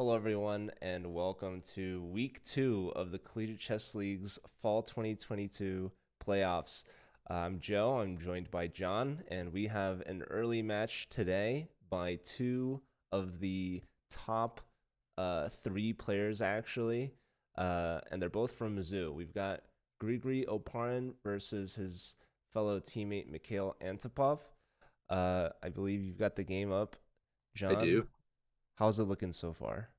Hello, everyone, and welcome to week two of the Collegiate Chess League's Fall 2022 playoffs. I'm Joe. I'm joined by John, and we have an early match today by two of the top three players, actually, and they're both from Mizzou. We've got Grigori Oparin versus his fellow teammate Mikhail Antipov. I believe you've got the game up. I John, do. how's it looking so far?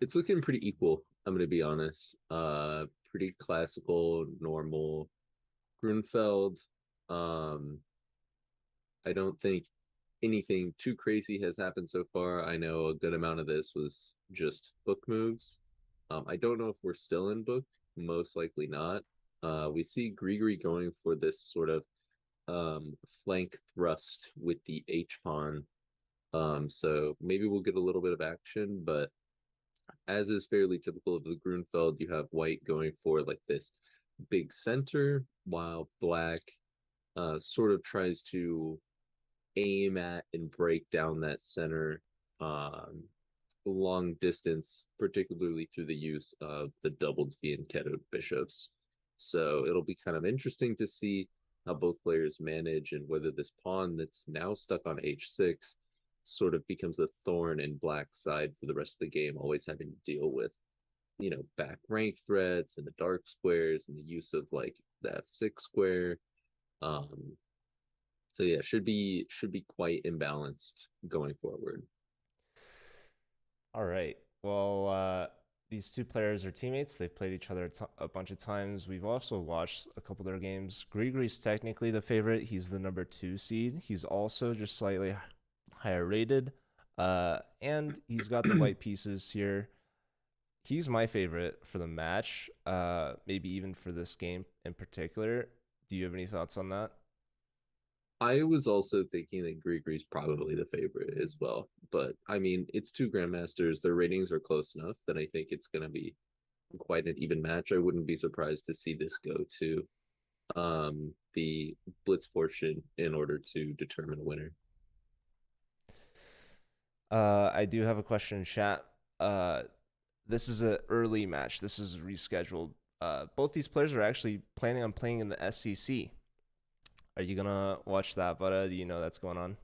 It's looking pretty equal, I'm gonna be honest. Pretty classical, normal. Grunfeld. Um, I don't think anything too crazy has happened so far. I know a good amount of this was just book moves. I don't know if we're still in book, most likely not. We see Grigori going for this sort of flank thrust with the H pawn. So maybe we'll get a little bit of action, but as is fairly typical of the Grunfeld, you have white going for like this big center, while black sort of tries to aim at and break down that center um, long distance, particularly through the use of the doubled fianchettoed bishops. So it'll be kind of interesting to see how both players manage and whether this pawn that's now stuck on h6 sort of becomes a thorn in black's side for the rest of the game, always having to deal with, back rank threats and the dark squares and the use of like the f6 square. Um, so yeah, should be quite imbalanced going forward. All right. Well, these two players are teammates. They've played each other a bunch of times. We've also watched a couple of their games. Grigori's technically the favorite. He's the number two seed. He's also just slightly higher rated. And he's got the white pieces here. He's my favorite for the match, maybe even for this game in particular. Do you have any thoughts on that? I was also thinking that Grigori's probably the favorite as well. But I mean, it's two grandmasters. Their ratings are close enough that I think it's going to be quite an even match. I wouldn't be surprised to see this go to the blitz portion in order to determine a winner. I do have a question in chat. This is an early match. This is rescheduled. Both these players are actually planning on playing in the SEC. Are you gonna watch that, Butter? Do you know that's going on?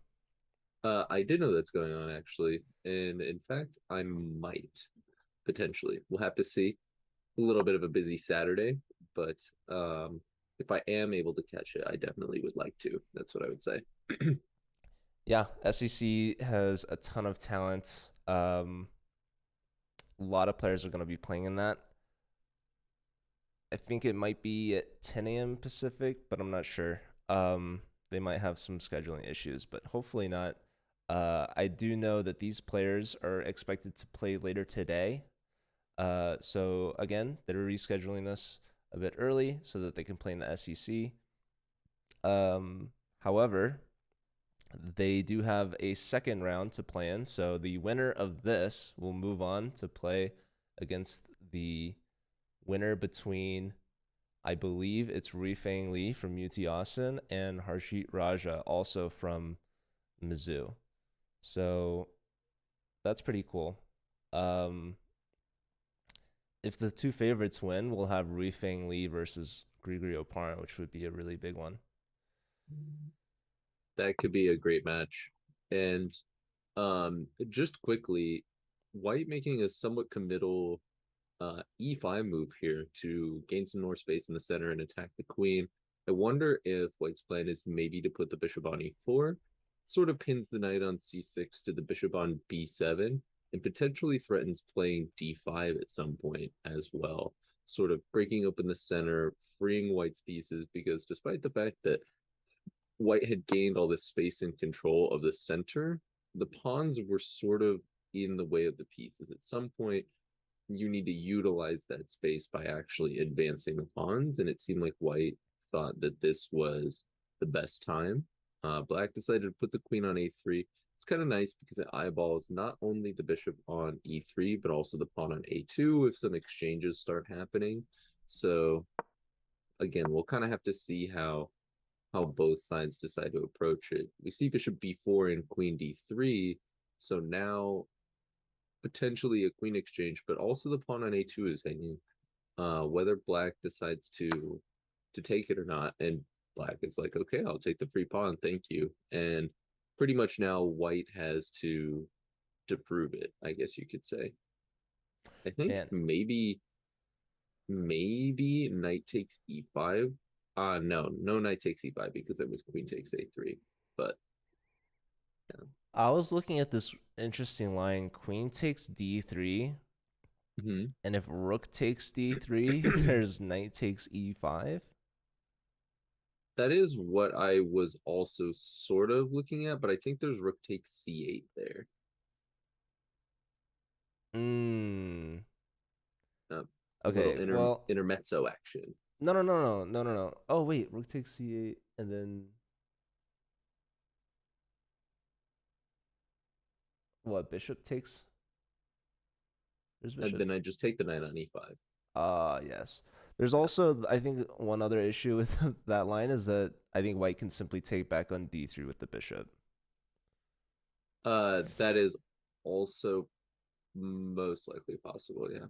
I did know that's going on actually, and in fact, I might potentially. We'll have to see. A little bit of a busy Saturday, but if I am able to catch it, I definitely would like to. That's what I would say. Yeah, SEC has a ton of talent. A lot of players are gonna be playing in that. I think it might be at 10 a.m. Pacific, but I'm not sure. They might have some scheduling issues, but hopefully not. I do know that these players are expected to play later today. So again, they're rescheduling this a bit early so that they can play in the SEC. However, they do have a second round to play in, so the winner of this will move on to play against the winner between, I believe it's Ruifeng Li from UT Austin and Harshit Raja, also from Mizzou. So that's pretty cool. Um, if the two favorites win, we'll have Ruifeng Li versus Grigori Oparin, which would be a really big one. That could be a great match. And just quickly, White making a somewhat committal e5 move here to gain some more space in the center and attack the queen. I wonder if White's plan is maybe to put the bishop on e4, sort of pins the knight on c6 to the bishop on b7, and potentially threatens playing d5 at some point as well, sort of breaking open the center, freeing White's pieces, because despite the fact that White had gained all this space and control of the center, the pawns were sort of in the way of the pieces. At some point, you need to utilize that space by actually advancing the pawns. And it seemed like White thought that this was the best time. Black decided to put the queen on a3. It's kind of nice because it eyeballs not only the bishop on e3, but also the pawn on a2 if some exchanges start happening. So again, we'll kind of have to see how both sides decide to approach it. We see bishop b4 and queen d3. So now potentially a queen exchange, but also the pawn on a2 is hanging. Whether black decides to take it or not, and black is like, okay, I'll take the free pawn, thank you. And pretty much now white has to prove it, I guess you could say. I think Man, maybe knight takes e5. No knight takes e5 because it was queen takes a3. But yeah. I was looking at this interesting line: queen takes d3, Mhm. and if rook takes d3, there's knight takes e5. That is what I was also sort of looking at, but I think there's rook takes c8 there. Mm. Uh, a little Okay, well, intermezzo action. no. Oh wait, rook takes c8, and then what? Bishop takes. There's And bishop. then I just take the knight on e5. Yes. There's also, I think, one other issue with that line is that I think white can simply take back on d3 with the bishop. That is also most likely possible, yeah.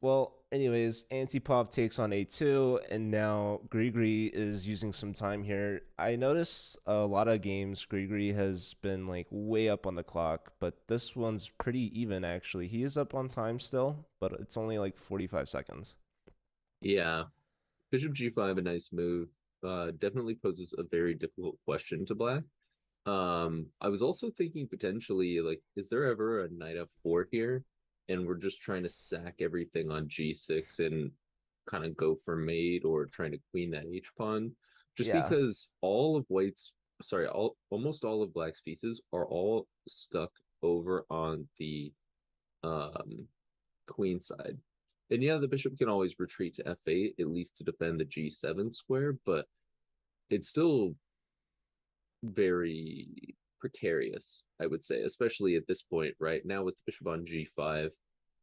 Well, anyways, Antipov takes on a2, and now Grigri is using some time here. I notice a lot of games Grigri has been like way up on the clock, but this one's pretty even actually. He is up on time still, but it's only like 45 seconds. Yeah. Bishop g5, a nice move. Definitely poses a very difficult question to black. I was also thinking potentially, like, is there ever a knight f4 here? And we're just trying to sack everything on g6 and kind of go for mate or trying to queen that h pawn. Just Yeah. because almost all of black's pieces are all stuck over on the um queen side. And yeah, the bishop can always retreat to f8, at least to defend the g7 square, but it's still very precarious, I would say, especially at this point, right? Now with the bishop on g5, if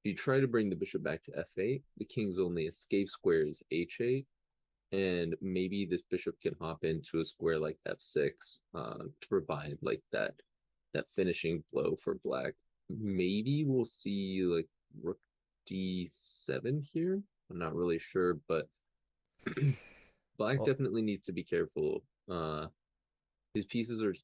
you try to bring the bishop back to f8, the king's only escape square is h8, and maybe this bishop can hop into a square like f6 to provide like that finishing blow for black. Maybe we'll see like rook d7 here. I'm not really sure, but black Well, definitely needs to be careful. His pieces are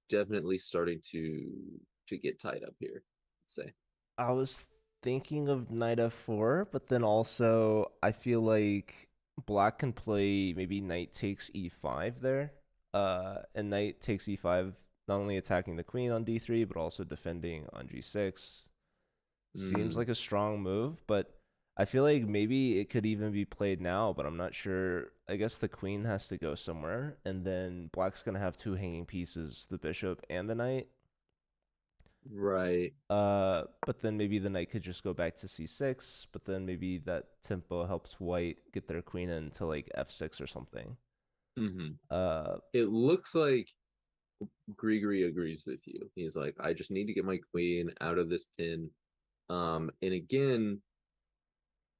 definitely starting to get tied up here, let's say. I was thinking of knight f4, but then also I feel like black can play maybe knight takes e5 there. And knight takes e5, not only attacking the queen on d3, but also defending on g6. Seems Mm, like a strong move, but I feel like maybe it could even be played now, but I'm not sure. I guess the queen has to go somewhere, and then black's gonna have two hanging pieces, the bishop and the knight. right. But then maybe the knight could just go back to c6, but then maybe that tempo helps white get their queen into like f6 or something. Hmm. Uh, It looks like Grigori agrees with you. He's like, I just need to get my queen out of this pin. And again,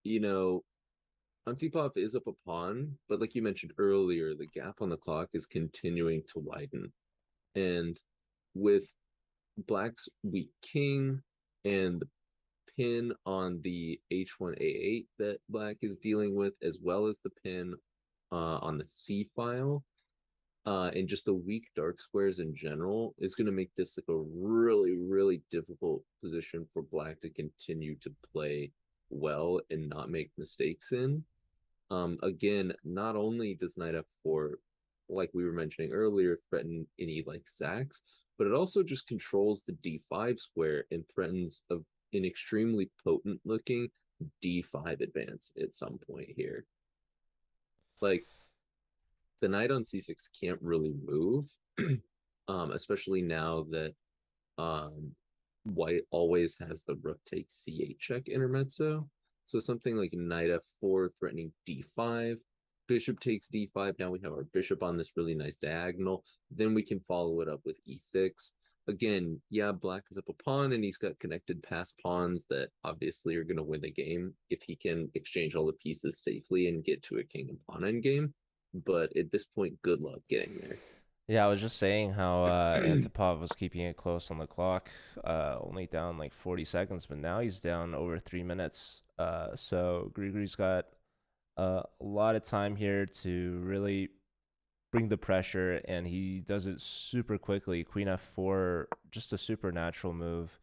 you know, Antipov is up a pawn, but like you mentioned earlier, the gap on the clock is continuing to widen. And with Black's weak king and the pin on the h1 a8 that Black is dealing with, as well as the pin on the c file, and just the weak dark squares in general, is going to make this like a really difficult position for Black to continue to play well and not make mistakes in. Again, not only does knight f4, like we were mentioning earlier, threaten any like sacks, but it also just controls the d5 square and threatens an extremely potent looking d5 advance at some point here. Like the knight on c6 can't really move, especially now that um, white always has the rook takes c8 check intermezzo. So something like knight f4 threatening d5, bishop takes d5. Now we have our bishop on this really nice diagonal. Then we can follow it up with e6. Again, yeah, black is up a pawn and he's got connected pass pawns that obviously are going to win the game if he can exchange all the pieces safely and get to a king and pawn endgame. But at this point, good luck getting there. Yeah, I was just saying how Antipov was keeping it close on the clock, only down like 40 seconds, but now he's down over 3 minutes. So Grigory's got a lot of time here to really bring the pressure, and he does it super quickly. Queen f4, just a supernatural move,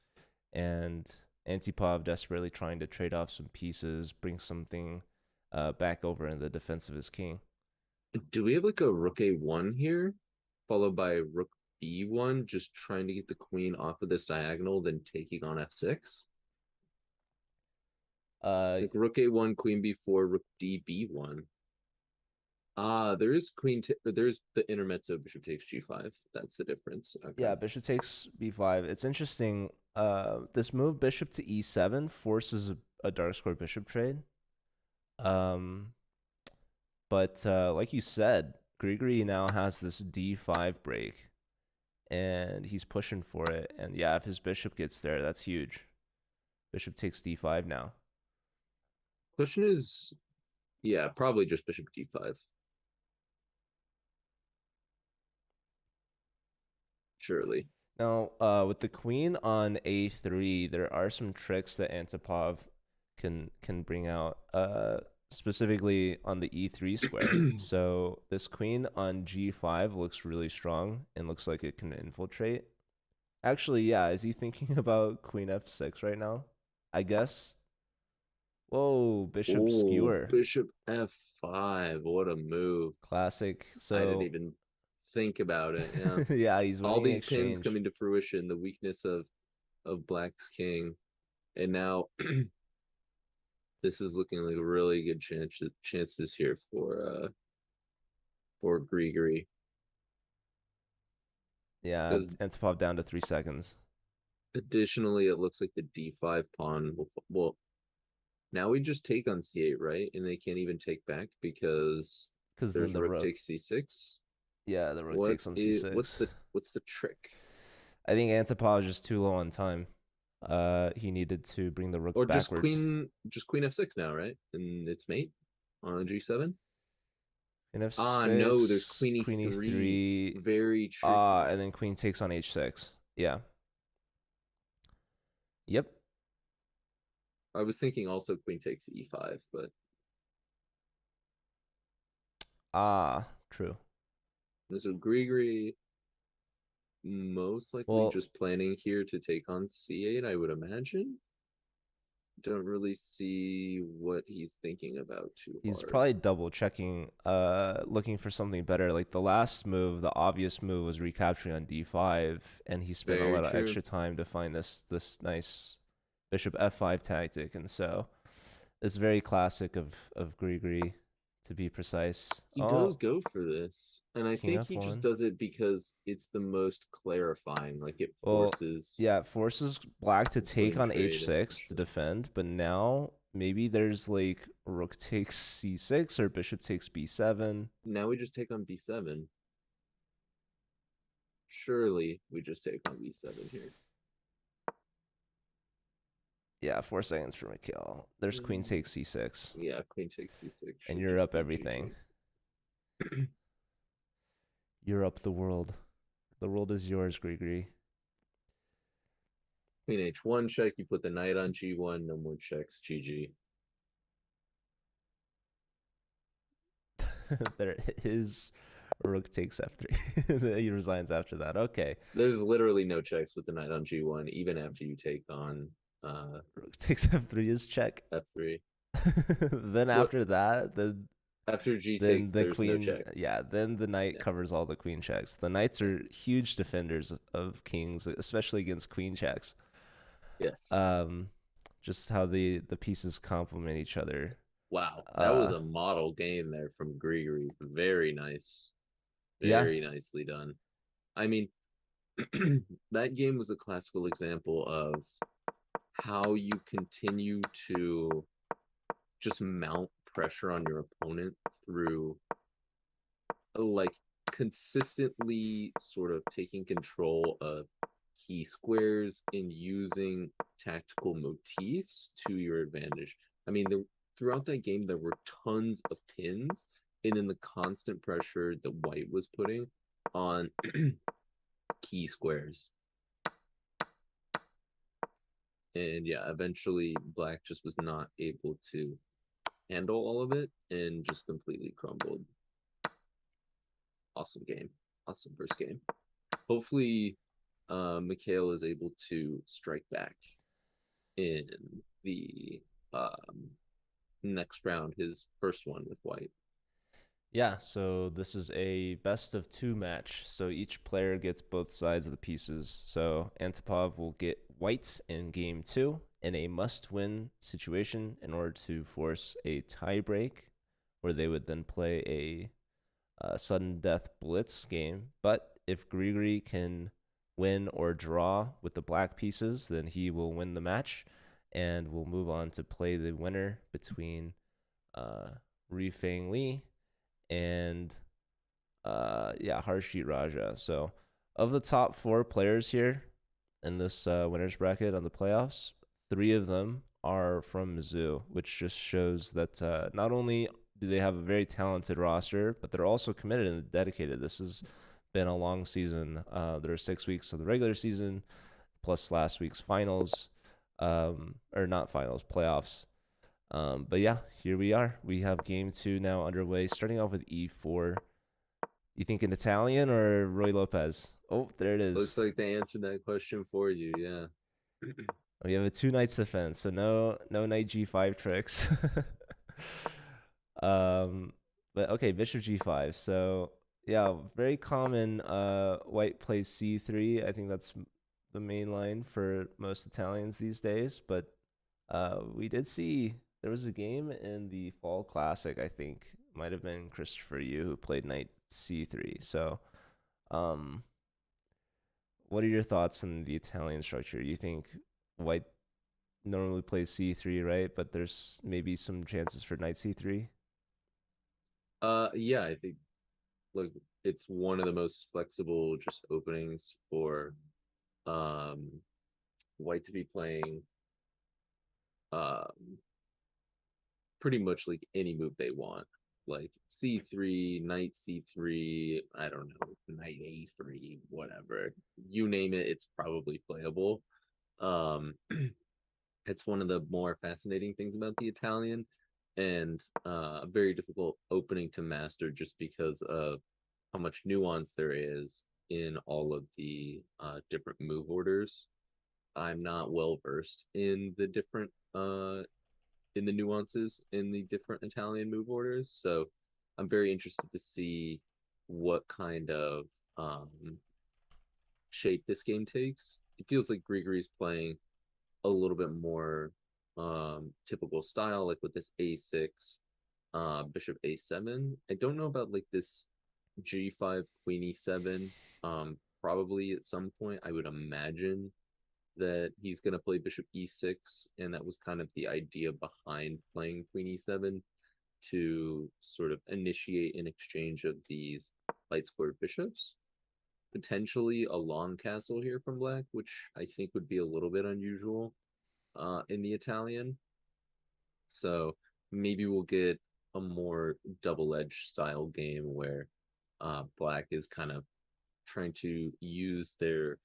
and Antipov desperately trying to trade off some pieces, bring something back over in the defense of his king. Do we have like a rook a1 here, followed by rook b1, just trying to get the queen off of this diagonal, then taking on f6? Uh, Like rook a1, queen b4, rook d b1. Ah, there is there's the intermezzo bishop takes g5. That's the difference. Okay. yeah, bishop takes b5. It's interesting. This move bishop to e7 forces a dark square bishop trade. Um, but like you said, Grigory now has this d5 break, and he's pushing for it. And yeah, if his bishop gets there, that's huge. Bishop takes d5 now. Question is, yeah, probably just bishop d5. Surely. Now, with the queen on a3, there are some tricks that Antipov can bring out. Specifically on the e3 square. So this queen on g5 looks really strong and looks like it can infiltrate. Actually, yeah, is he thinking about queen f6 right now? I guess. Whoa, bishop Oh, skewer. bishop f5. What a move. Classic. I didn't So, even think about it. Yeah. yeah, he's All winning these pins exchange. coming to fruition, the weakness of Black's king. And now this is looking like a really good chances here for Grigory. Yeah, Because Antipov down to 3 seconds. additionally, it looks like the d5 pawn well, now we just take on c8, right? And they can't even take back because Because then there's the rook rook, takes c6. yeah, the rook takes on c6. What's the trick? I think Antipov is just too low on time. He needed to bring the rook Or backwards. just queen f6 now, right? And it's mate on g7. Queen Ah, no, there's f6, queen queen e3. e3, Very and tricky. then queen takes on h6. Yeah. Yep. I was thinking also queen takes e5, but True. so Grigri most likely Well, just planning here to take on c8, I would imagine. Don't really see what he's thinking about too he's hard. probably double checking, looking for something better. Like the last move, the obvious move was recapturing on d5, and he spent a Very lot of true. extra time to find this nice bishop f5 tactic, and so it's very classic of Grigri, to be precise. He Oh, does go for this, and I king think he just f1. does it because it's the most clarifying. Like it Well, forces yeah, it forces black to the take queen on trade h6 to essentially. defend, but now maybe there's like rook takes c6 or bishop takes b7. Now we just take on b7. Surely we just take on b7 here. Yeah, 4 seconds for Mikhail. There's queen Mm, takes c6, yeah, queen takes c6 and should you're just up be everything. GG. You're up the world. The world is yours, Grigri. Queen h1 check, you put the knight on g1, no more checks, GG. There is rook takes f3. He resigns after that. Okay. There's literally no checks with the knight on g1, even after you take on Rook takes f3 is check. f3. Then What after that, after g takes, then the there's no queen, checks. yeah, then the knight Yeah, covers all the queen checks. The knights yeah. are huge defenders of kings, especially against queen checks. Yes. Um, just how the pieces complement each other. Wow, that was Uh, a model game there from Grigory. Very nice. yeah, Very nicely done. I mean, that game was a classical example of how you continue to just mount pressure on your opponent through like consistently sort of taking control of key squares and using tactical motifs to your advantage. I mean, throughout that game, there were tons of pins, and then the constant pressure that White was putting. on key squares. And yeah, eventually Black just was not able to handle all of it and just completely crumbled. Awesome game. Awesome first game. Hopefully, Mikhail is able to strike back in the next round, his first one with White. Yeah, so this is a best of two match. So each player gets both sides of the pieces. So Antipov will get White in game two in a must win situation in order to force a tie break, where they would then play a sudden death blitz game. But if Grigori can win or draw with the black pieces, then he will win the match and will move on to play the winner between Rifeng Li and Harshit Raja. So of the top four players here in this winners bracket on the playoffs, three of them are from Mizzou, which just shows that not only do they have a very talented roster, but they're also committed and dedicated. This has been a long season. There are 6 weeks of the regular season, plus last week's finals, or not finals, playoffs. But yeah, here we are. We have game two now underway, starting off with E4. You think an Italian or Roy Lopez? Oh, there it Looks is. like they answered that question for you. Yeah. We have a two knights defense, so no knight G5 tricks. um, but okay, bishop G5. So yeah, very common. White plays C3. I think that's the main line for most Italians these days. But we did see there was a game in the Fall Classic. I think might have been Christopher Yu who played knight C3. So, um, what are your thoughts on the Italian structure? You think White normally plays C3, right? But there's maybe some chances for knight C3. Yeah, I think like it's one of the most flexible just openings for um White to be playing um pretty much like any move they want. Like C3, knight C3, I don't know, knight A3, whatever. You name it, it's probably playable. Um it's one of the more fascinating things about the Italian and a very difficult opening to master just because of how much nuance there is in all of the different move orders. I'm not well versed in the nuances in the different Italian move orders, so I'm very interested to see what kind of um, shape this game takes. It feels like Grigori's playing a little bit more typical style, like with this A6, Bishop A7. I don't know about like this G5, Queen E7. Probably at some point, I would imagine that he's going to play Bishop E6, and that was kind of the idea behind playing Queen E7 to sort of initiate an exchange of these light squared bishops. Potentially a long castle here from Black, which I think would be a little bit unusual in the Italian. So maybe we'll get a more double-edged style game where Black is kind of trying to use their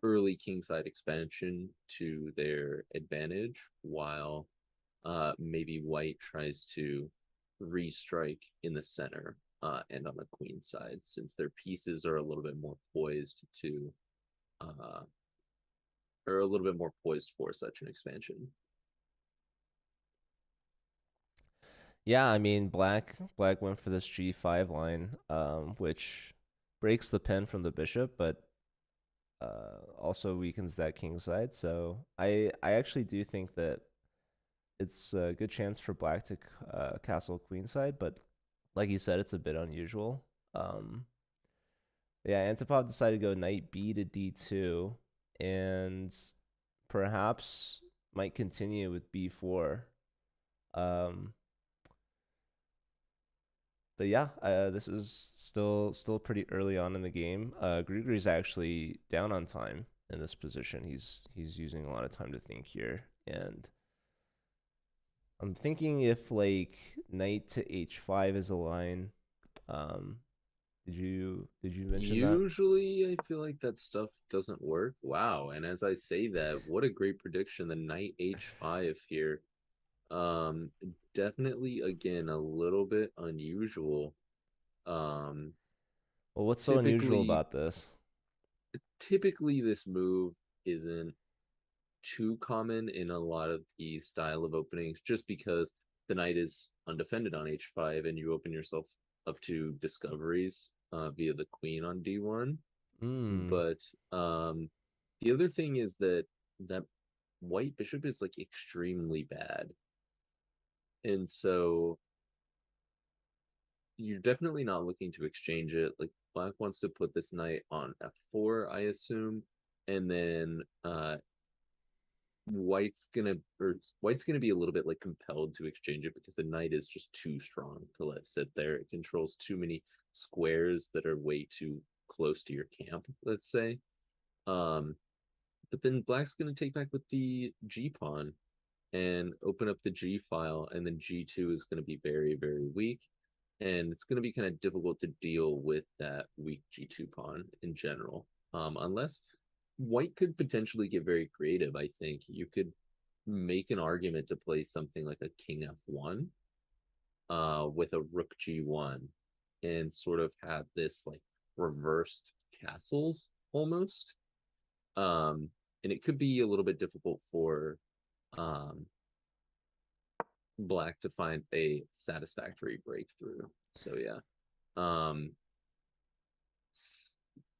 early kingside expansion to their advantage, while maybe White tries to restrike in the center and on the queen side, since their pieces are a little bit more poised to, uh, or a little bit more poised for such an expansion. Yeah, I mean black went for this G5 line, which breaks the pin from the bishop, but also weakens that king side. So I actually do think that it's a good chance for black to castle queen side, but like you said, it's a bit unusual. Um, yeah, Antipov decided to go knight b to d2, and perhaps might continue with b4. Um, but yeah, this is still pretty early on in the game. Grigori's actually down on time in this position. He's using a lot of time to think here, and I'm thinking if like knight to h5 is a line, um, Did you mention that? Usually, I feel like that stuff doesn't work. Wow. And as I say that, what a great prediction. The knight h5 here. Um, Definitely, again, a little bit unusual. Um, Well, what's so unusual typically, about this? typically this move isn't too common in a lot of the style of openings just because the knight is undefended on h5 and you open yourself up to discoveries via the queen on d1. Hmm. But the other thing is that white bishop is like extremely bad. And so you're definitely not looking to exchange it. Like black wants to put this knight on f4, I assume, and then white's gonna be a little bit like compelled to exchange it because the knight is just too strong to let sit there. It controls too many squares that are way too close to your camp, let's say. Um, but then black's gonna take back with the G pawn and open up the G file, and then G2 is gonna be very, very weak. And it's gonna be kind of difficult to deal with that weak G2 pawn in general. Unless white could potentially get very creative, I think. You could make an argument to play something like a king f1 with a rook g1 and sort of have this like reversed castles almost. Um, and it could be a little bit difficult for um, black to find a satisfactory breakthrough. So yeah, um,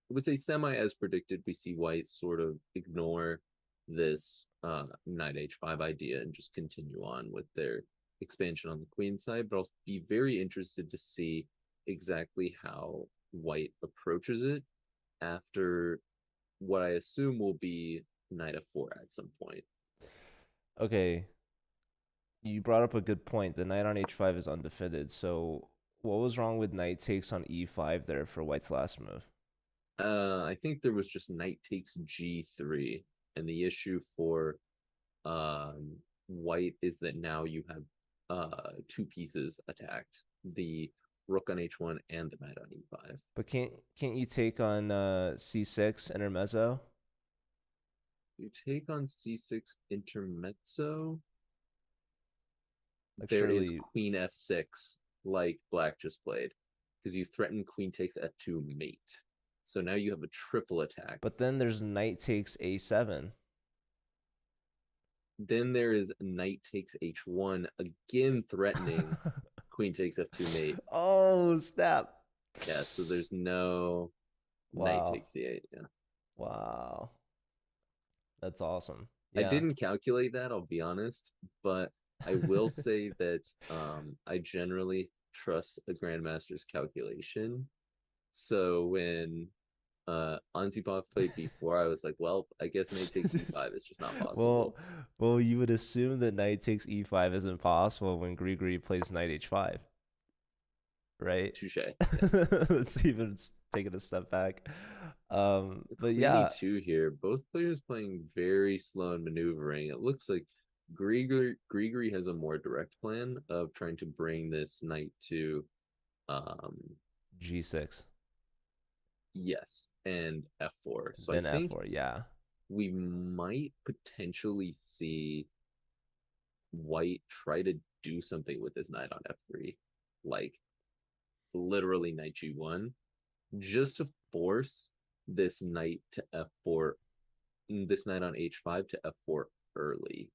I would say semi as predicted. We see white sort of ignore this knight h5 idea and just continue on with their expansion on the queen side. But I'll be very interested to see exactly how white approaches it after what I assume will be knight f4 at some point. Okay, you brought up a good point. The knight on h5 is undefended. So, what was wrong with knight takes on e5 there for white's last move? I think there was just knight takes g3, and the issue for white is that now you have two pieces attacked, the rook on h1 and the knight on e5. But can't you take on c6 intermezzo? You take on c6 intermezzo. Like There is surely, queen f6, like black just played, because you threaten queen takes f2 mate. So now you have a triple attack. but then there's knight takes a7. Then there is knight takes h1, again threatening queen takes f2 mate. Oh, snap. Yeah, so there's no knight Wow. takes c8. Yeah. Wow. That's awesome. I Yeah. didn't calculate that, I'll be honest, but I will say that I generally trust a grandmaster's calculation. So when Antipov played before, I was like, well, I guess knight takes e5 is just not well, possible. well, you would assume that knight takes e5 is impossible when Grigori plays knight h5, right? Touche. Yes. Let's even take it a step back. But Queen yeah, e2 here. Both players playing very slow and maneuvering. It looks like Grigori has a more direct plan of trying to bring this knight to um g6, yes, and f4. So I then think f4. Yeah, we might potentially see white try to do something with his knight on f3, like literally knight g1, just to force this knight to f4, this knight on h5 to f4 early.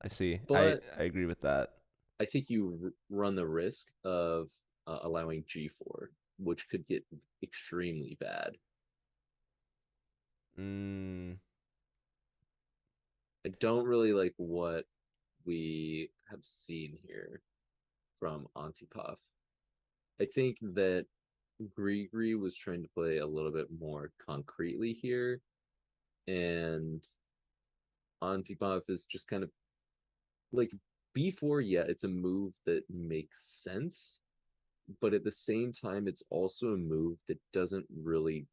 I see. I But I agree with that. I think you run the risk of allowing g4, which could get extremely bad. Mm, I don't really like what we have seen here from Antipov. I think that Grigri was trying to play a little bit more concretely here, and Antipov is just kind of like b4. Yeah, it's a move that makes sense, but at the same time, it's also a move that doesn't really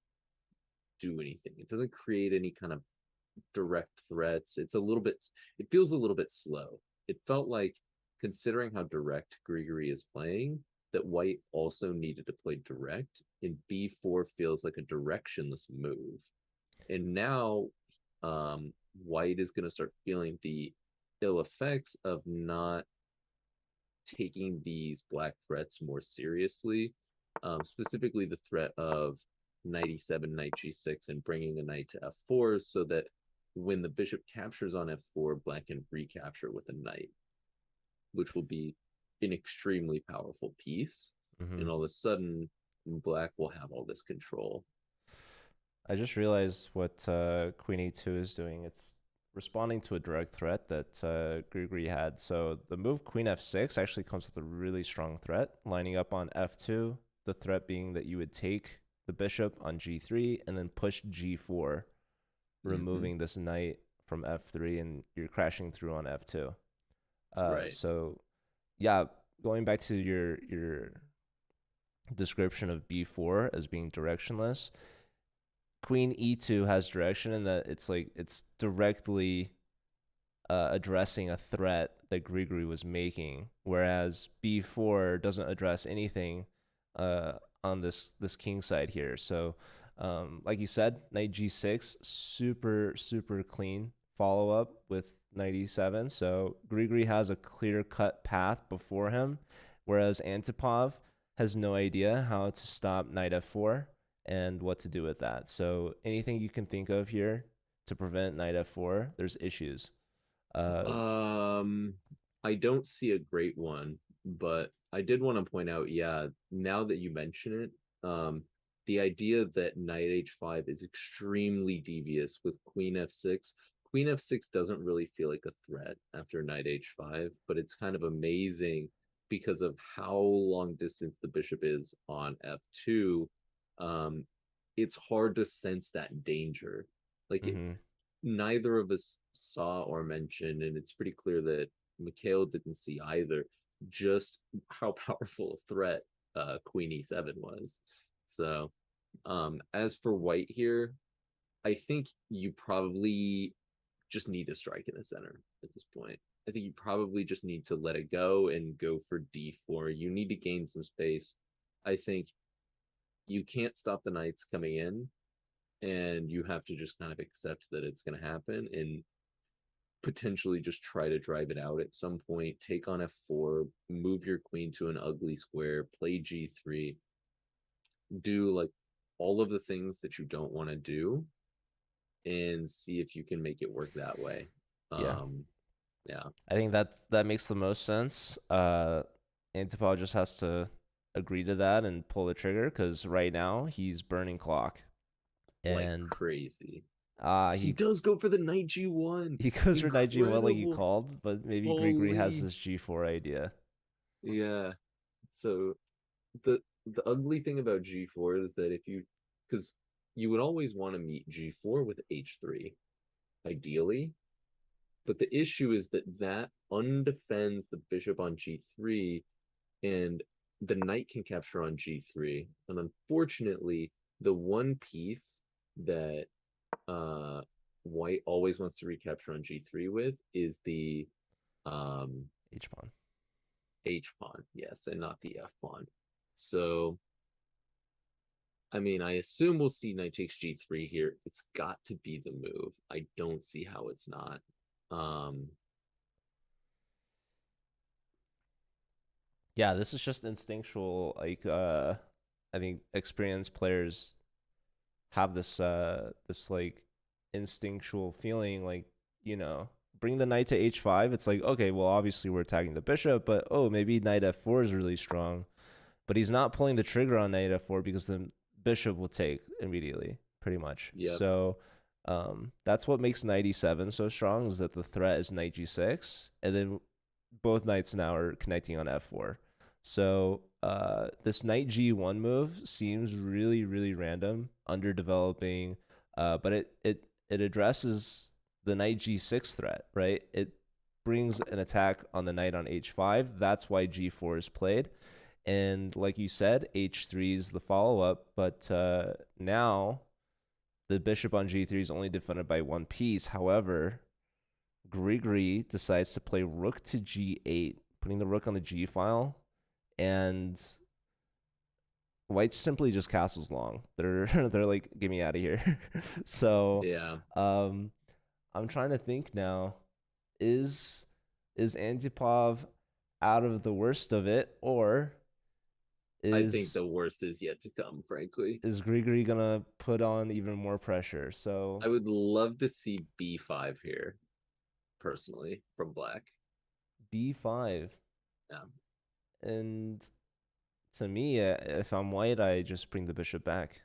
do anything. It doesn't create any kind of direct threats. It's a little bit, it feels a little bit slow. It felt like, considering how direct Grigori is playing, that white also needed to play direct and b4 feels like a directionless move. And now white is going to start feeling the ill effects of not taking these black threats more seriously, specifically the threat of knight e7, knight g6, and bringing a knight to f4, so that when the bishop captures on f4, black can recapture with a knight, which will be an extremely powerful piece. Hmm. And all of a sudden, black will have all this control. I just realized what Queen E2 is doing. It's responding to a direct threat that Grigri had. So the move Queen F6 actually comes with a really strong threat, lining up on F2. The threat being that you would take the bishop on G3 and then push G4, Mm-hmm. removing this knight from F3, and you're crashing through on F2. Right. So yeah, going back to your description of B4 as being directionless, Queen E2 has direction in that it's like it's directly addressing a threat that Grigori was making, whereas B4 doesn't address anything on this king side here. So, like you said, knight G6, super clean follow up with knight E7. So Grigori has a clear cut path before him, whereas Antipov has no idea how to stop knight F4 and what to do with that. So anything you can think of here to prevent knight F4, there's issues. Uh, Um, I don't see a great one, but I did want to point out, yeah, now that you mention it, the idea that knight h5 is extremely devious with queen f6. Queen f6 doesn't really feel like a threat after knight h5, but it's kind of amazing because of how long distance the bishop is on f2. Um, it's hard to sense that danger. Like it, mhm. neither of us saw or mentioned, and it's pretty clear that Mikhail didn't see either, just how powerful a threat Queen E7 was. So, as for white here, I think you probably just need to strike in the center at this point. I think you probably just need to let it go and go for D4. You need to gain some space. I think you can't stop the knights coming in, and you have to just kind of accept that it's going to happen and potentially just try to drive it out at some point. Take on f4, move your queen to an ugly square, play g3, do like all of the things that you don't want to do, and see if you can make it work that way. Yeah, Um, yeah, I think that makes the most sense. Antipov just has to agree to that and pull the trigger because right now he's burning clock, like and crazy. He he does go for the knight g1. he goes for knight G1 like you Incredible. called, but maybe Grigori has Holy. this G4 idea. Yeah. So the ugly thing about g4 is that if you, because you would always want to meet g4 with h3 ideally, but the issue is that that undefends the bishop on g3, and the knight can capture on g3, and unfortunately the one piece that uh white always wants to recapture on g3 with is the um H pawn. h pawn, yes, and not the f pawn. So I mean, I assume we'll see knight takes g3 here. It's got to be the move. I don't see how it's not. Um, Yeah, this is just instinctual. Like I think experienced players have this like instinctual feeling like, bring the knight to h5. It's like, okay, well obviously we're attacking the bishop, but oh, maybe knight f4 is really strong. But he's not pulling the trigger on knight f4 because the bishop will take immediately, pretty much. yep. So that's what makes knight e7 so strong, is that the threat is knight g6, and then both knights now are connecting on f4. So this knight g1 move seems really random, underdeveloping, but it addresses the knight g6 threat, right? It brings an attack on the knight on h5. That's why g4 is played. And like you said, h3 is the follow up, but now the bishop on g3 is only defended by one piece. However, Grigori decides to play rook to g8, putting the rook on the g file, and White simply just castles long. They're like, get me out of here. So, Yeah, um, I'm trying to think now. Is is Antipov out of the worst of it, or I think is the worst is yet to come, frankly. is Grigori gonna put on even more pressure? So I would love to see B5 here, personally, from Black. D5, Yeah. and to me, if I'm white, I just bring the bishop back.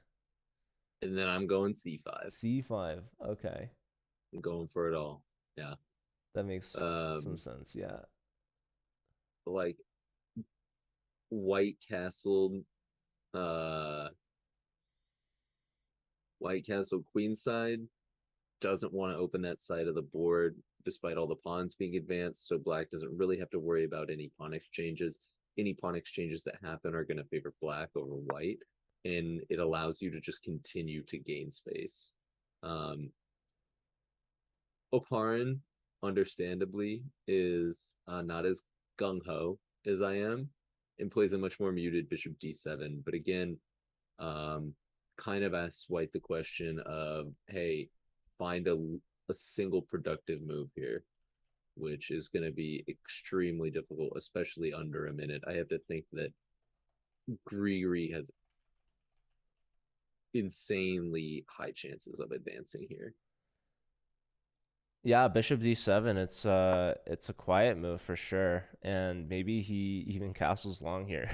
And then I'm going C5. C5, okay, I'm going for it all. Yeah. that makes some Um, sense. Yeah, like White Castle, uh, White Castle Queenside doesn't want to open that side of the board despite all the pawns being advanced. So Black doesn't really have to worry about any pawn exchanges. Any pawn exchanges that happen are going to favor Black over White, and it allows you to just continue to gain space. Um, Oparin, understandably, is not as gung ho as I am and plays a much more muted bishop d7. But again, um, kind of asks White the question of, hey, find a single productive move here, which is going to be extremely difficult, especially under a minute. I have to think that Grigori has insanely high chances of advancing here. yeah, bishop D7. It's a quiet move for sure, and maybe he even castles long here.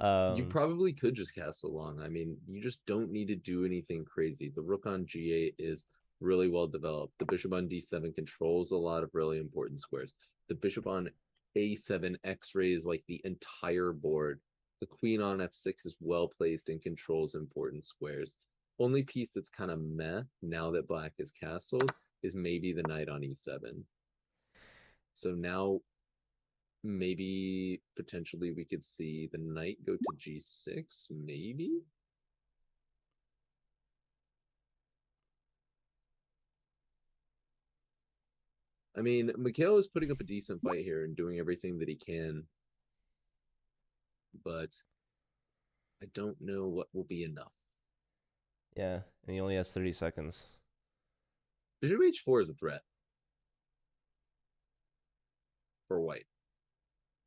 You um, probably could just castle long. I mean, you just don't need to do anything crazy. The rook on g8 is really well developed. The bishop on d7 controls a lot of really important squares. The bishop on a7 x-rays like the entire board. The queen on f6 is well placed and controls important squares. Only piece that's kind of meh now that black is castled is maybe the knight on e7. So now maybe potentially we could see the knight go to g6, maybe. I mean, Mikhail is putting up a decent fight here and doing everything that he can, but I don't know what will be enough. yeah, and he only has 30 seconds. Bishop h4 is a threat for white.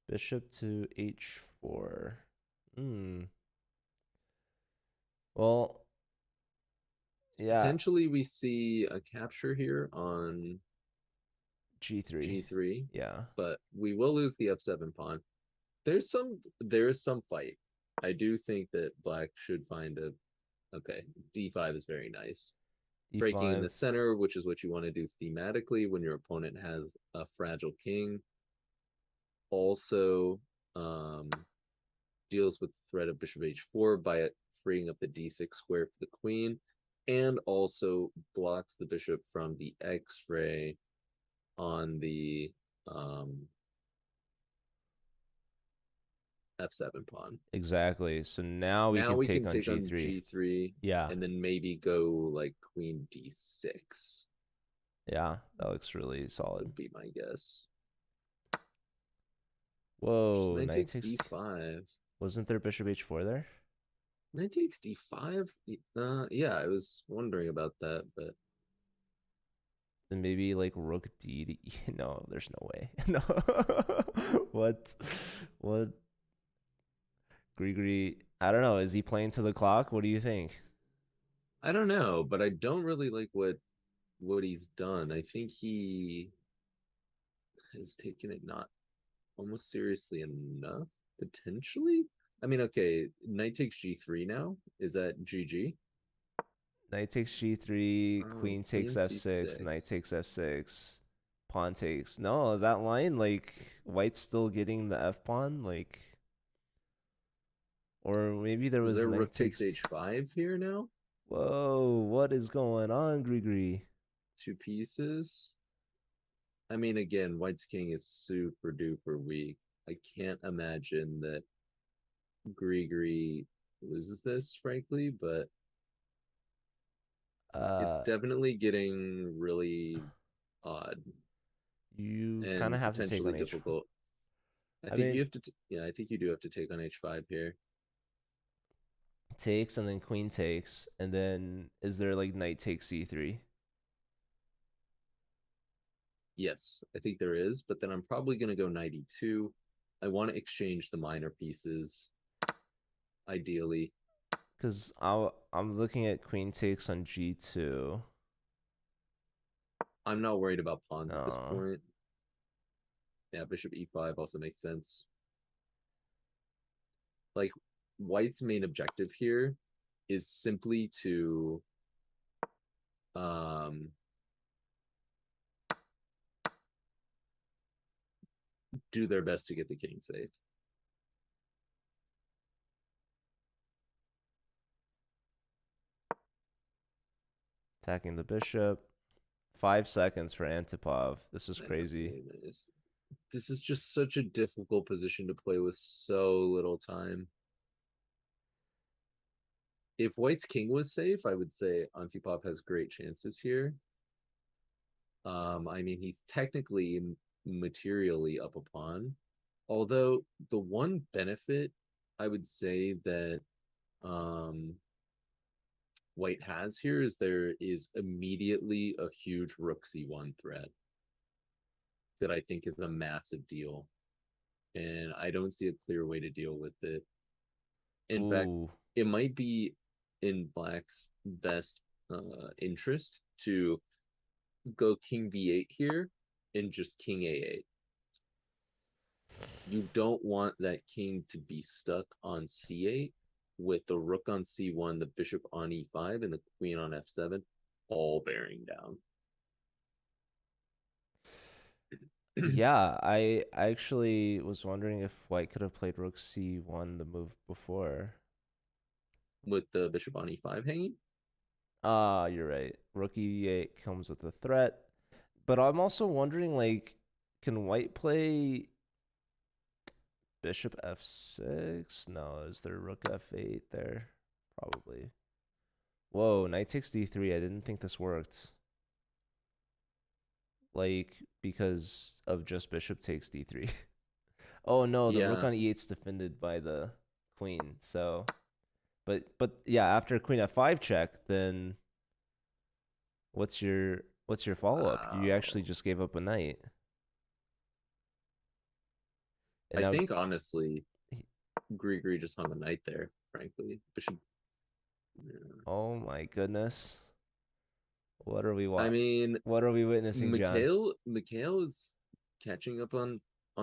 Bishop to h4. Hmm. Well, yeah, Potentially, we see a capture here on g3. g3, Yeah. but we will lose the f7 pawn. There is some fight. I do think that black should find a okay. d5 is very nice. Breaking in the e5. center, which is what you want to do thematically when your opponent has a fragile king. Also, um, deals with the threat of bishop h4 by freeing up the d6 square for the queen, and also blocks the bishop from the x-ray on the um, f7 pawn. Exactly. So now we Now can we take can on take on g3. g3 Yeah. and then maybe go like queen d6 Yeah, that looks really solid. would be my guess. Just Whoa, knight knight takes takes. d5. Wasn't there bishop h4 there? Knight takes d5. Yeah, I was wondering about that, but Then maybe like rook d to e. No, there's no way. No. What? What? Grigori. I don't know. Is he playing to the clock? What do you think? I don't know. But I don't really like what he's done. I think he has taken it not almost seriously enough, potentially. I mean, okay, knight takes g3 now. Is that GG? Knight takes g3, Oh, queen takes queen f6, knight c6. takes f6, pawn takes. No, that line, like, white's still getting the f pawn, like, or maybe there Was was there knight rook takes takes. h5 here now? Whoa, what is going on, Grigori? Two pieces. I mean, again, white's king is super duper weak. I can't imagine that Grigori loses this, frankly, but it's Uh, definitely getting really odd you kind of and have to take potentially on h4. difficult. I I think mean, you have to, yeah, I think you do have to take on h5 here. takes and then queen takes, and then is there like knight takes c3? Yes, I think there is, but then I'm probably gonna go knight e2. I want to exchange the minor pieces, ideally. Because I'm looking at queen takes on g2. I'm not worried about pawns at this No. point. Yeah, bishop e5 also makes sense. Like, white's main objective here is simply to um do their best to get the king safe. Attacking the bishop. 5 seconds for Antipov. This is I know, crazy. this is just such a difficult position to play with so little time. If white's king was safe, I would say Antipov has great chances here. I mean, he's technically materially up a pawn. Although the one benefit I would say that white has here is there is immediately a huge rook c1 threat that I think is a massive deal. And I don't see a clear way to deal with it. In fact, Ooh. it might be in black's best interest to go king b8 here and just king a8. You don't want that king to be stuck on c8 with the rook on c1, the bishop on e5, and the queen on f7 all bearing down. Yeah, I actually was wondering if white could have played rook c1 the move before. With the bishop on e5 hanging. Ah, you're right. Rook e8 comes with a threat. But I'm also wondering, like, can white play bishop f6? No, is there rook f8 there? Probably. Whoa, knight takes d3. I didn't think this worked. Like, because of just bishop takes d3. Oh no, the rook Yeah, on e8's defended by the queen. So, but yeah, after queen f5 check, then what's your follow up? You actually wow. just gave up a knight. And I now, think honestly, Grigori just hung a knight there. Frankly, bishop. Yeah. oh my goodness, what are we I mean, what are we witnessing, John? Mikhail is catching up on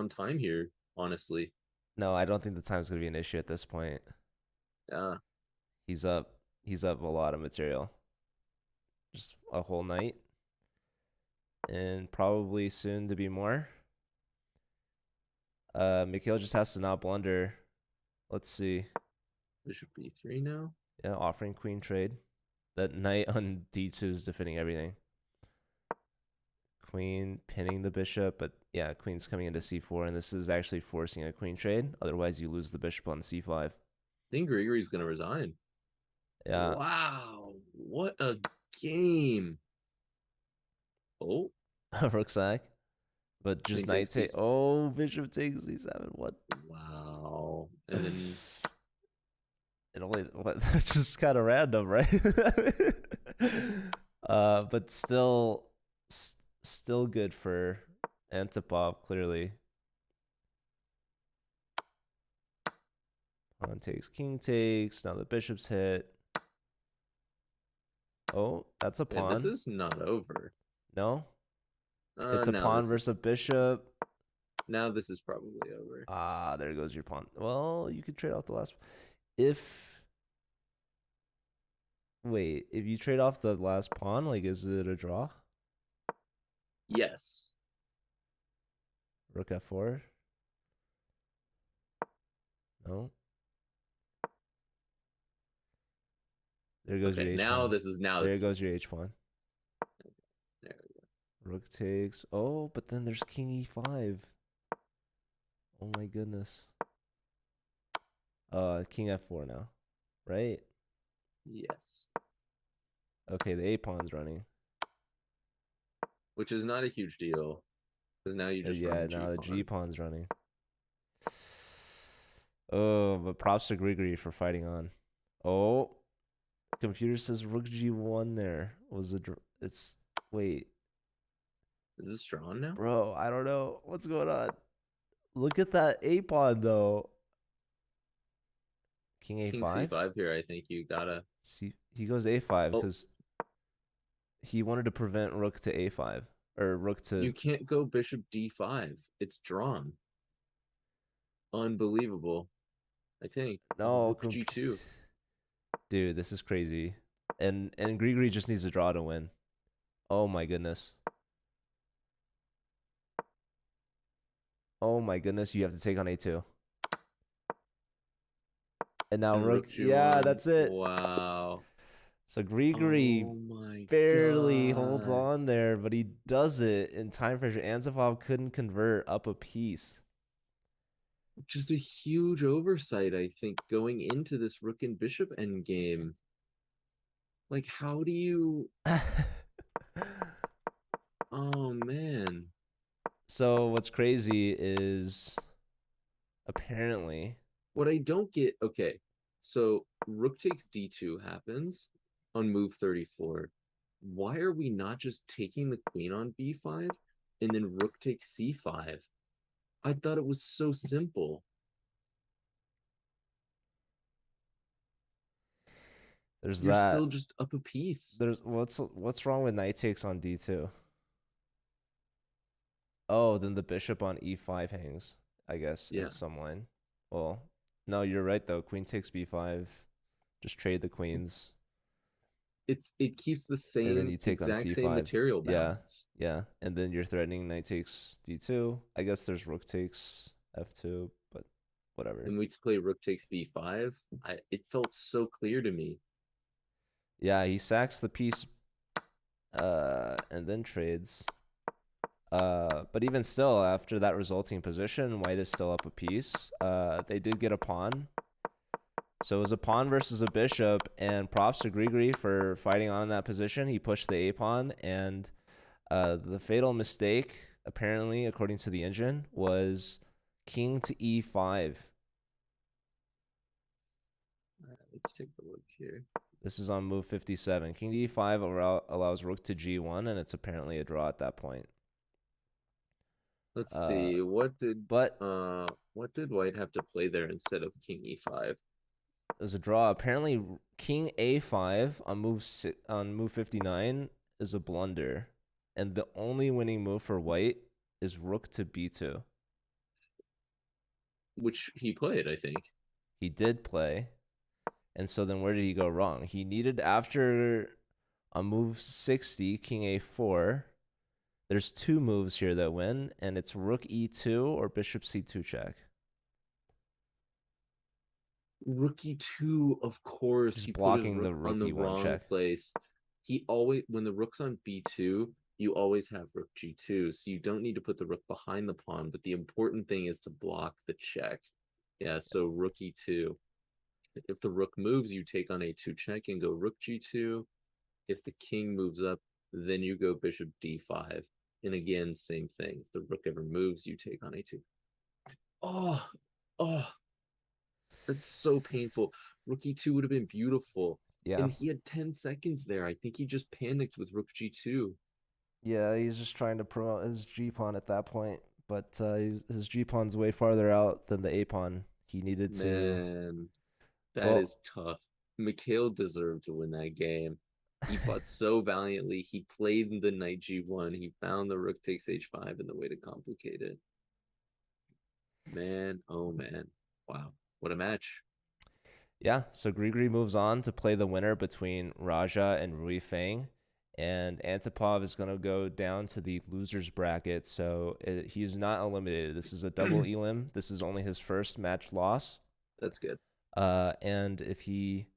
time here. Honestly, No, I don't think the time's gonna be an issue at this point. yeah. He's up. He's up a lot of material. Just a whole night, and probably soon to be more. Mikhail just has to not blunder. Let's see. Bishop b3 now. Yeah, offering queen trade. That knight on d2 is defending everything. Queen pinning the bishop, but yeah, queen's coming into c4, and this is actually forcing a queen trade. Otherwise, you lose the bishop on c5. I think Grigori's gonna resign. Yeah. Wow, what a game! Oh, Rook sack. But just king knight takes take. piece. Oh, bishop takes c7. What? Wow, and then It only what? That's just kind of random, right? But still good for Antipov. Clearly, pawn takes, king takes. Now the bishop's hit. Oh, that's a and this pawn. is not over. No, it's a pawn versus a bishop. Now this is probably over. Ah, there goes your pawn. Well, you could trade off the last. If wait, if you trade off the last pawn, like, is it a draw? Yes. Rook f4. No. There goes Okay, your h now pawn. this is now There this. goes your h pawn. There we go. Rook takes. Oh, but then there's king e5. Oh my goodness. King f4 now, right? Yes. Okay, the a pawn's running. Which is not a huge deal. Because now you just Yeah, run now the G g pawn's running. Oh, but props to Grigori for fighting on. Oh, computer says rook g1 there was a it's wait, Is this drawn now? bro, I don't know what's going on. Look at that a pawn though. King King a5. c5 here. I think you gotta. See, he goes a5 Oh, because he wanted to prevent rook to a5 or rook to you can't go bishop d5. It's drawn. Unbelievable. I think no. rook g2. Dude, this is crazy. And Grigori just needs a draw to win. Oh my goodness. Oh my goodness, you have to take on a2. And now And rook. rook Yeah, g1. that's it. Wow. So Grigori Oh my barely holds god. on there, but he does it in time pressure. Antipov couldn't convert up a piece. Just a huge oversight, I think, going into this rook and bishop endgame. Like, how do you. Oh man. So what's crazy is apparently What I don't get. Okay. So rook takes d2 happens on move 34. Why are we not just taking the queen on b5 and then rook takes c5? I thought it was so simple. there's You're that. still just up a piece. There's what's wrong with knight takes on d2? Oh, then the bishop on e5 hangs, I guess, in Yeah. some line. Well, no, you're right though. Queen takes b5. Just trade the queens, It keeps the and then same you take on exact same c5. material Yeah, balance. yeah. And then you're threatening knight takes d2. I guess there's rook takes f2, but whatever. And we play rook takes b5. It felt so clear to me. Yeah, he sacks the piece, and then trades. But even still, after that resulting position, white is still up a piece. They did get a pawn. So it was a pawn versus a bishop, and props to Grigori for fighting on in that position. He pushed the a pawn, and the fatal mistake, apparently, according to the engine, was king to e5. Let's take a look here. This is on move 57. King to e5 allows rook to g1, and it's apparently a draw at that point. Let's Uh, see. but What did white have to play there instead of king e5? it was a draw. Apparently, king a5 on move 59 is a blunder, and the only winning move for white is rook to b2. Which he played, I think. He did play, and so then where did he go wrong? He needed after on move 60, king a4. There's two moves here that win, and it's rook e2 or bishop c2 check. Rookie two, of course, Just he put his blocking the rook on rook the e1 wrong check. place. He always, when the rook's on b2, you always have rook g2, so you don't need to put the rook behind the pawn. But the important thing is to block the check. Yeah, so rook e2. If the rook moves, you take on a2 check and go rook g2. If the king moves up, then you go bishop d5. And again, same thing. If the rook ever moves, you take on a2. Oh, oh, that's so painful. Rook e2 would have been beautiful. Yeah. And he had 10 seconds there. I think he just panicked with rook g2. Yeah, he's just trying to promote his G pawn at that point, but his G pawn's way farther out than the A pawn. He needed to. Man, that Well, is tough. Mikhail deserved to win that game. He fought so valiantly. He played the knight g1. He found the rook takes h5 and the way to complicate it. Man, oh man. Wow. What a match. yeah. So Grigori moves on to play the winner between Raja and Rui Feng, and Antipov is going to go down to the losers bracket. So he's not eliminated. This is a double elim. This is only his first match loss. That's good. And if he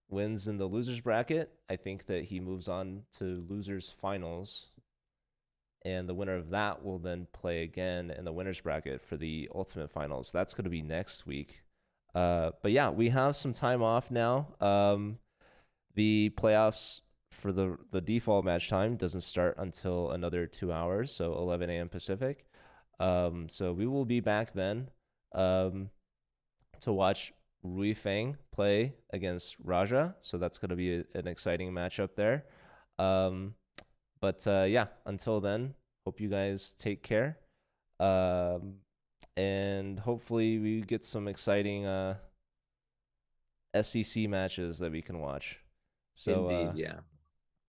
wins in the losers bracket, I think that he moves on to losers finals, and the winner of that will then play again in the winners bracket for the ultimate finals. That's going to be next week. But yeah, we have some time off now. The playoffs for the default match time doesn't start until another 2 hours, so 11 a.m. Pacific. So we will be back then to watch Rui Fang play against Raja, so that's going to be an exciting matchup there. Um, but yeah, until then, hope you guys take care. Um, and hopefully we get some exciting SEC matches that we can watch. So Indeed, yeah.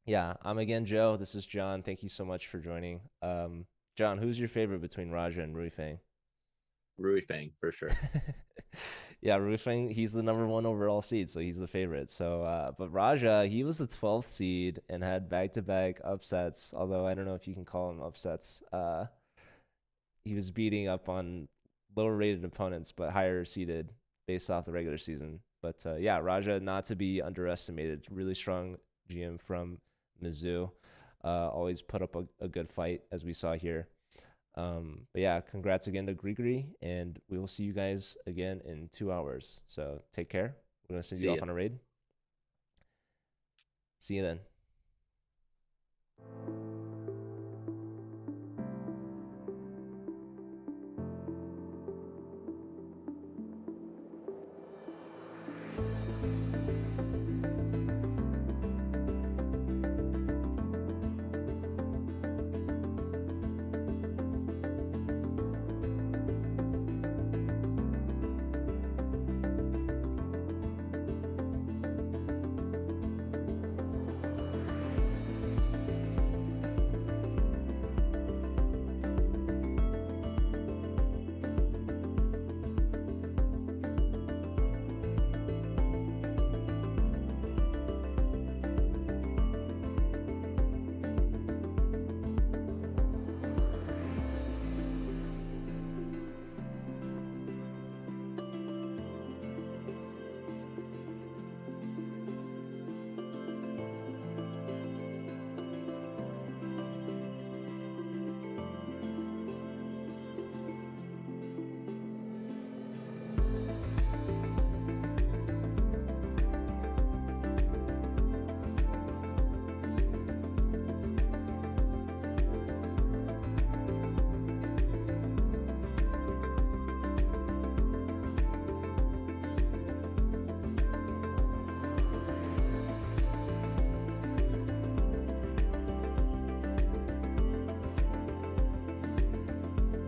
yeah, I'm again Joe. This is John. Thank you so much for joining. John, who's your favorite between Raja and Rui Fang? Rui Fang for sure. Yeah, Rui Fang, he's the number one overall seed, so he's the favorite. So, but Raja, he was the 12th seed and had back-to-back upsets. Although I don't know if you can call them upsets. He was beating up on lower-rated opponents, but higher seeded based off the regular season. But yeah, Raja, not to be underestimated. Really strong GM from Mizzou. Always put up a good fight, as we saw here. But yeah, congrats again to Grigory, and we will see you guys again in 2 hours. So take care. We're gonna send you See off ya. on a raid. See you then.